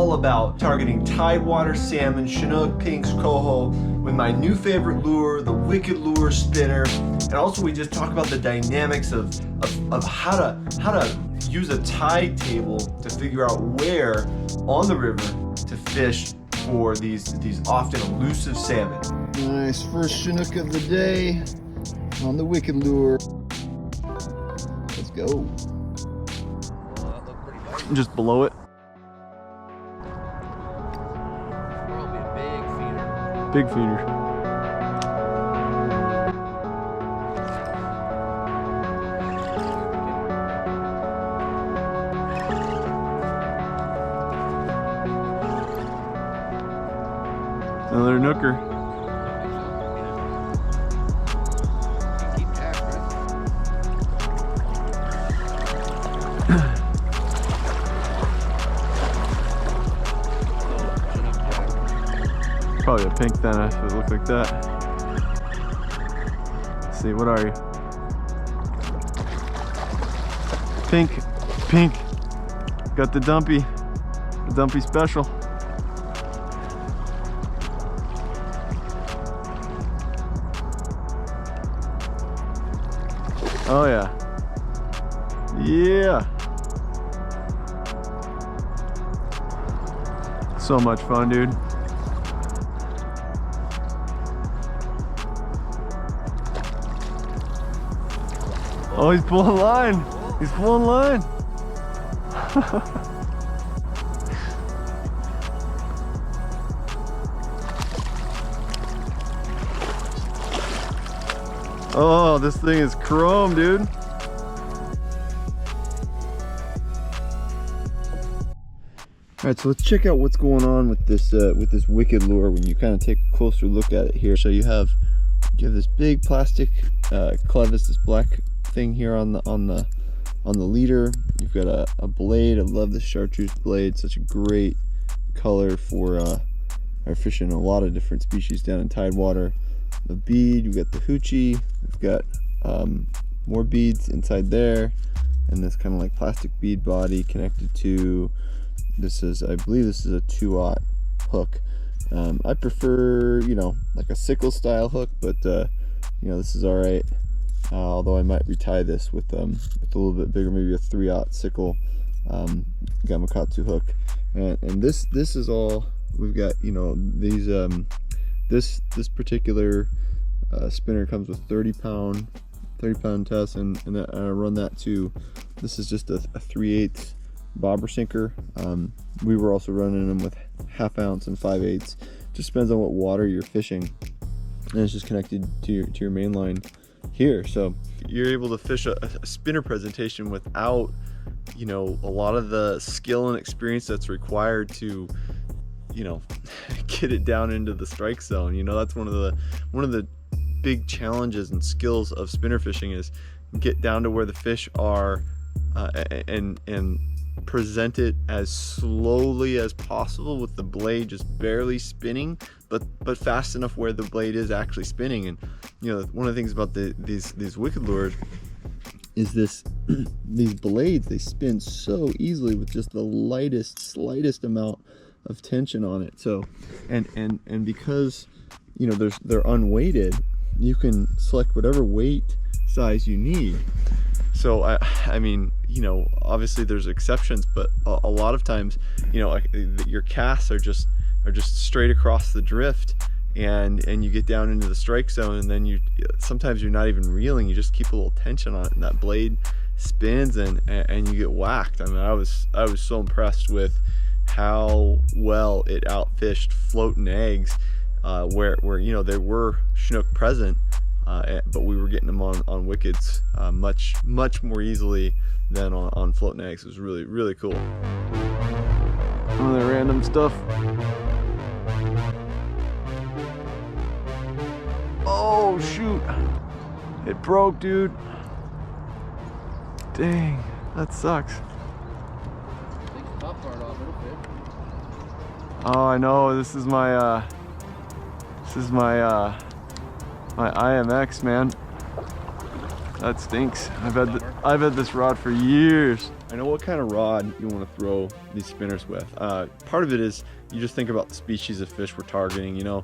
all about targeting tidewater salmon, Chinook, pinks, coho with my new favorite lure, the Wicked Lure Spinner. And also we just talk about the dynamics of how to use a tide table to figure out where on the river to fish for these often elusive salmon. Nice first Chinook of the day on the Wicked Lure. Let's go. Just below it. Probably a big feeder. Big feeder. Another nooker. Keep track, right? Probably a pink then if it looked like that. Let's see, what are you? Pink, pink. Got the dumpy special. Oh yeah. Yeah. So much fun, dude. Oh, he's pulling line. He's pulling line. Oh, this thing is chrome, dude. All right, so let's check out what's going on with this Wicked Lure when you kind of take a closer look at it here. So you have this big plastic clevis, this black thing here on the leader. You've got a blade. I love this chartreuse blade. Such a great color for fishing a lot of different species down in tidewater. The bead, we've got the hoochie, we've got more beads inside there, and this kind of like plastic bead body connected to this is, I believe this is a 2/0 hook. I prefer, you know, like a sickle style hook, but you know, this is all right. Although I might retie this with a little bit bigger, maybe a 3/0 sickle Gamakatsu hook. And this is all we've got. You know, these this particular spinner comes with 30 pound test, and I run that too. This is just a 3/8 bobber sinker. We were also running them with 1/2 ounce and 5/8. Just depends on what water you're fishing, and it's just connected to your main line here. So you're able to fish a spinner presentation without, you know, a lot of the skill and experience that's required to, you know, get it down into the strike zone. You know, that's one of the big challenges and skills of spinner fishing is get down to where the fish are and present it as slowly as possible with the blade just barely spinning, but fast enough where the blade is actually spinning. And you know, one of the things about these Wicked Lures is these blades, they spin so easily with just the slightest amount of tension on it. So and because, you know, they're unweighted, you can select whatever weight size you need. So I mean, you know, obviously there's exceptions, but a lot of times, you know, your casts are just straight across the drift, and you get down into the strike zone, and then sometimes you're not even reeling, you just keep a little tension on it, and that blade spins and you get whacked. I mean, I was so impressed with how well it outfished floating eggs, where you know there were Chinook present, but we were getting them on wickets much more easily than on floating eggs. It was really cool. Some of the random stuff. Oh shoot! It broke, dude. Dang, that sucks. Take the top part off, it'll fit. Oh, I know. This is my my IMX, man. That stinks. I've had this rod for years. I know what kind of rod you want to throw these spinners with. Part of it is you just think about the species of fish we're targeting. You know,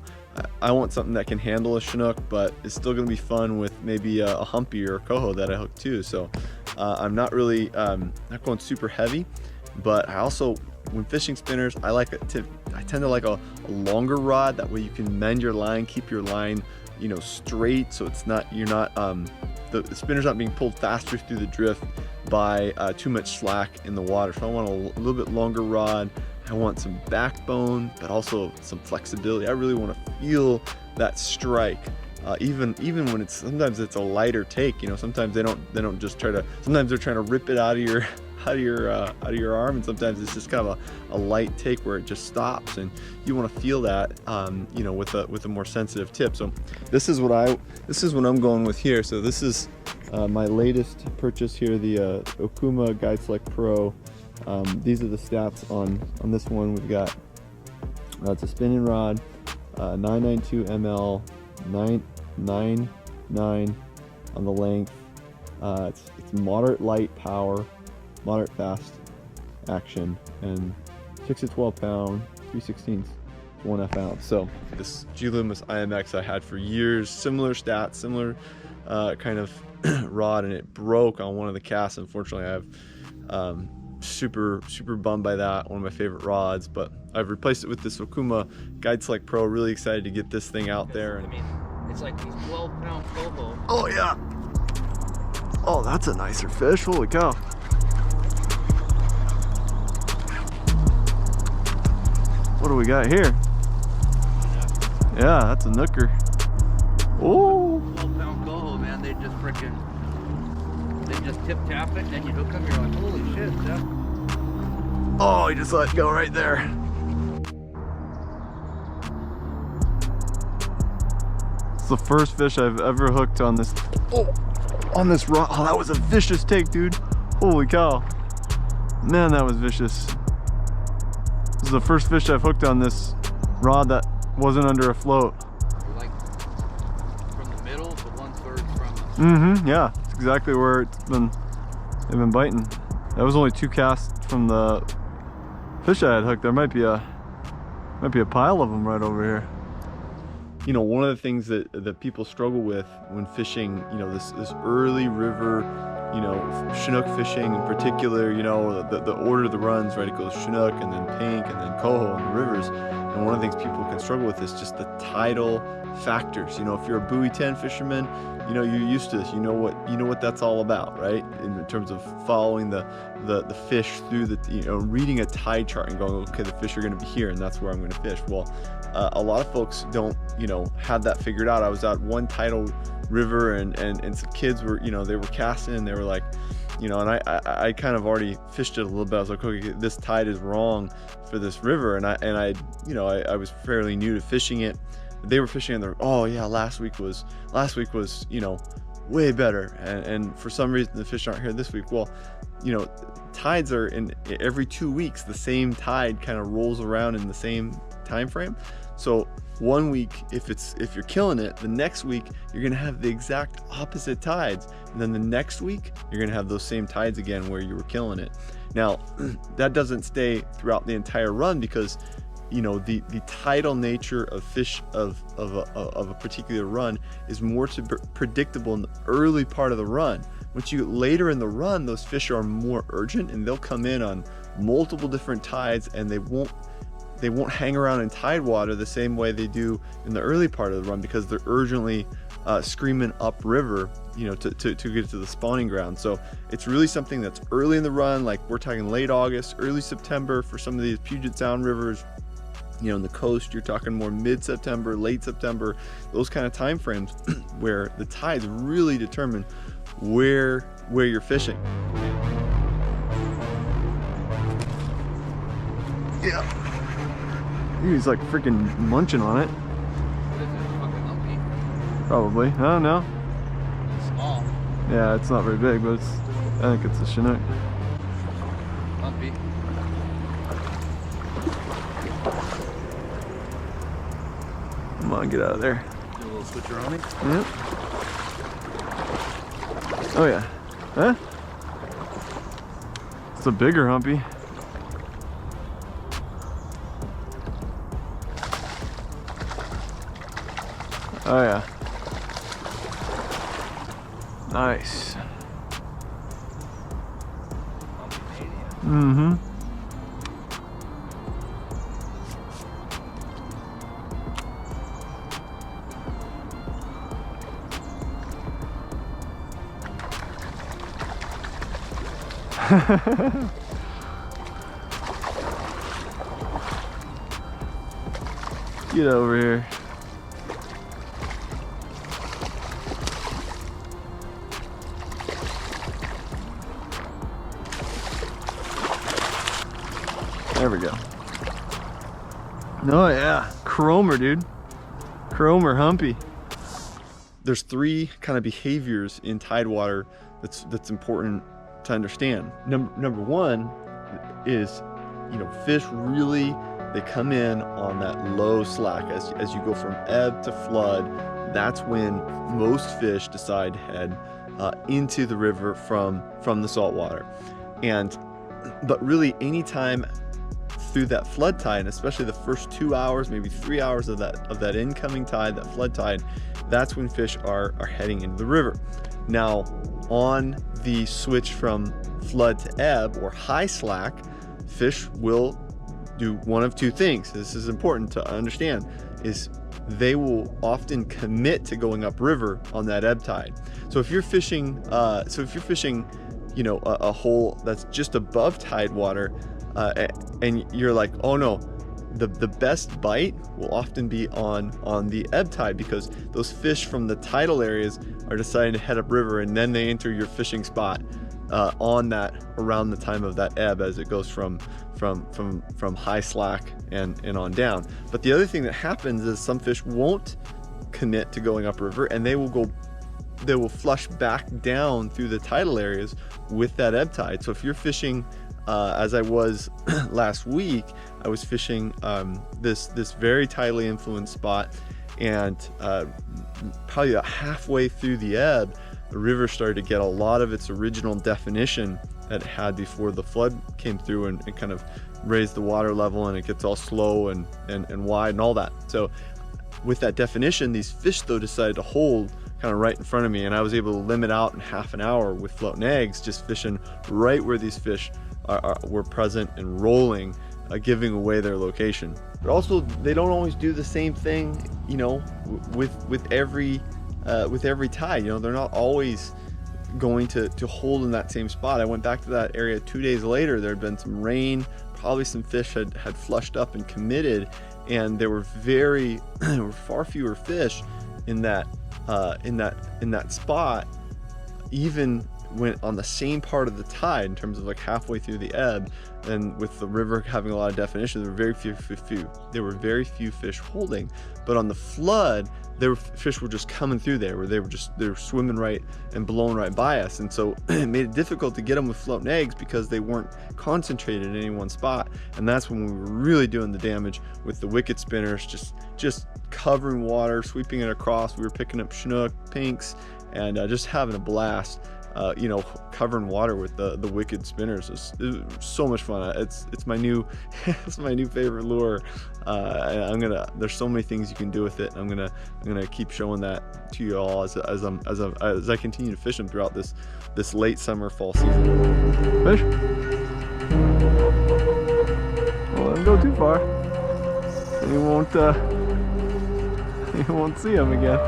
I want something that can handle a Chinook, but it's still going to be fun with maybe a humpy or a coho that I hook too. So I'm not really not going super heavy, but I also, when fishing spinners, I tend to like a longer rod. That way you can mend your line, keep your line, you know, straight, so it's not, you're not the spinner's not being pulled faster through the drift by too much slack in the water. So I want a little bit longer rod. I want some backbone, but also some flexibility. I really want to feel that strike, even when sometimes it's a lighter take. You know, sometimes they don't just try to. Sometimes they're trying to rip it out of your arm, and sometimes it's just kind of a light take where it just stops, and you want to feel that, you know, with a more sensitive tip. So this is what I'm going with here. So this is my latest purchase here, the Okuma Guide Select Pro. These are the stats on this one. We've got it's a spinning rod, 992 ml, 999 on the length. It's moderate light power, moderate fast action, and 6 to 12 pound, 3/16, 1/2 ounce. So this G Loomis IMX I had for years, similar stats, similar kind of rod, and it broke on one of the casts. Unfortunately, I have super bummed by that. One of my favorite rods, but I've replaced it with this Okuma Guide Select Pro. Really excited to get this thing out there. I mean, it's like these 12-pound coho. Oh yeah. Oh, that's a nicer fish. Holy cow. What do we got here? Yeah, that's a nooker. Oh. 12-pound coho, man. They just tip tap it, then you hook them. You're like, holy shit, Jeff. Oh, he just let it go right there. It's the first fish I've ever hooked on this. On this rod. Oh, that was a vicious take, dude. Holy cow. Man, that was vicious. This is the first fish I've hooked on this rod that wasn't under a float. Like from the middle to 1/3 from the... Yeah, it's exactly where they've been biting. That was only 2 casts from the fish I had hooked. There might be a pile of them right over here. You know, one of the things that people struggle with when fishing, you know, this early river, you know, Chinook fishing in particular, you know, the order of the runs, right? It goes Chinook and then pink and then coho in the rivers. And one of the things people can struggle with is just the tidal factors. You know, if you're a buoy 10 fisherman, you know, you're used to this. You know what that's all about, right? In terms of following the fish through the, you know, reading a tide chart and going, okay, the fish are going to be here and that's where I'm going to fish. Well, a lot of folks don't, you know, have that figured out. I was at one tidal river and some kids were, you know, they were casting and they were like, you know, and I kind of already fished it a little bit. I was like, okay, this tide is wrong for this river, and I you know, I was fairly new to fishing it. They were fishing and they're, oh yeah, last week was, you know, way better, and for some reason the fish aren't here this week. Well, you know, tides are in every 2 weeks. The same tide kind of rolls around in the same time frame. So one week, if you're killing it, the next week you're gonna have the exact opposite tides, and then the next week you're gonna have those same tides again where you were killing it. Now that doesn't stay throughout the entire run, because you know, the tidal nature of fish of a particular run is more predictable in the early part of the run. Once you get later in the run, those fish are more urgent and they'll come in on multiple different tides, and they won't hang around in tidewater the same way they do in the early part of the run, because they're urgently screaming upriver, you know, to get to the spawning ground. So it's really something that's early in the run, like we're talking late August, early September for some of these Puget Sound rivers. You know, in the coast, you're talking more mid-September, late September, those kind of time frames where the tides really determine where you're fishing. Yeah. He's like freaking munching on it. What is it? Fucking lumpy? Probably. I don't know. Small. Yeah, it's not very big, but I think it's a Chinook. Lumpy. Come on, get out of there. Do a little switcheroni. Yep. Oh yeah. Huh? It's a bigger humpy. Oh yeah. Nice. Mm-hmm. Get over here. There we go. Oh yeah, chromer, dude. Chromer humpy. There's three kind of behaviors in tidewater that's important to understand. Number one is, you know, fish really, they come in on that low slack as you go from ebb to flood. That's when most fish decide to head into the river from the saltwater. But really, anytime through that flood tide, and especially the first 2 hours, maybe 3 hours of that incoming tide, that flood tide, that's when fish are heading into the river. Now, on the switch from flood to ebb or high slack, fish will do one of two things. This is important to understand, is they will often commit to going upriver on that ebb tide. So if you're fishing, you know, a hole that's just above tide water, and you're like, oh no, the best bite will often be on the ebb tide, because those fish from the tidal areas are deciding to head upriver, and then they enter your fishing spot on that around the time of that ebb, as it goes from high slack and on down. But the other thing that happens is some fish won't commit to going upriver, and they will flush back down through the tidal areas with that ebb tide. So if you're fishing, as I was last week, I was fishing this very tidally influenced spot, and probably about halfway through the ebb, the river started to get a lot of its original definition that it had before the flood came through and kind of raised the water level, and it gets all slow and wide and all that. So with that definition, these fish though decided to hold kind of right in front of me, and I was able to limit out in half an hour with floating eggs, just fishing right where these fish were present and rolling, giving away their location. But also, they don't always do the same thing, you know, with every tide. You know, they're not always going to hold in that same spot. I went back to that area 2 days later. There had been some rain, probably some fish had flushed up and committed, and there were far fewer fish in that spot, even when on the same part of the tide, in terms of like halfway through the ebb, and with the river having a lot of definition, there were very few fish holding. But on the flood, fish were just coming through there, where they were swimming right and blowing right by us, and so it made it difficult to get them with floating eggs because they weren't concentrated in any one spot. And that's when we were really doing the damage with the wicked spinners, just covering water, sweeping it across. We were picking up chinook, pinks, and just having a blast. You know, covering water with the wicked spinners. It was so much fun. It's my new it's my new favorite lure. And there's so many things you can do with it. I'm gonna keep showing that to you all as I continue to fish them throughout this late summer, fall season. Fish. Well, don't go too far. You won't see them again.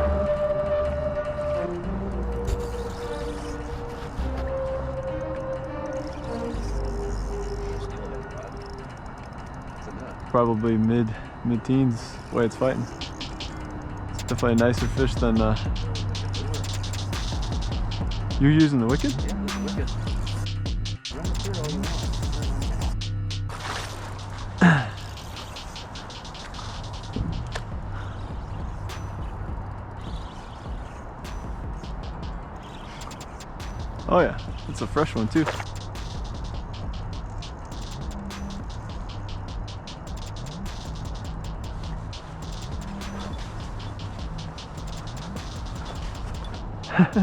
Probably mid-teens the way it's fighting. It's definitely a nicer fish than you're using the wicked? Yeah, this is wicked. Oh yeah, it's a fresh one too.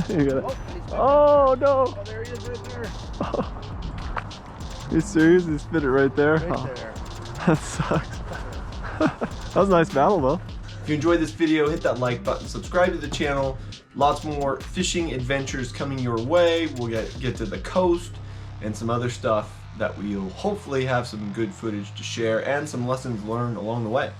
You got it. Oh no! Oh, there he is right there. You serious? You spit it right there? Right Oh, there. that sucks. That was a nice battle though. If you enjoyed this video, hit that like button, subscribe to the channel. Lots more fishing adventures coming your way. We'll get to the coast and some other stuff that we'll hopefully have some good footage to share and some lessons learned along the way.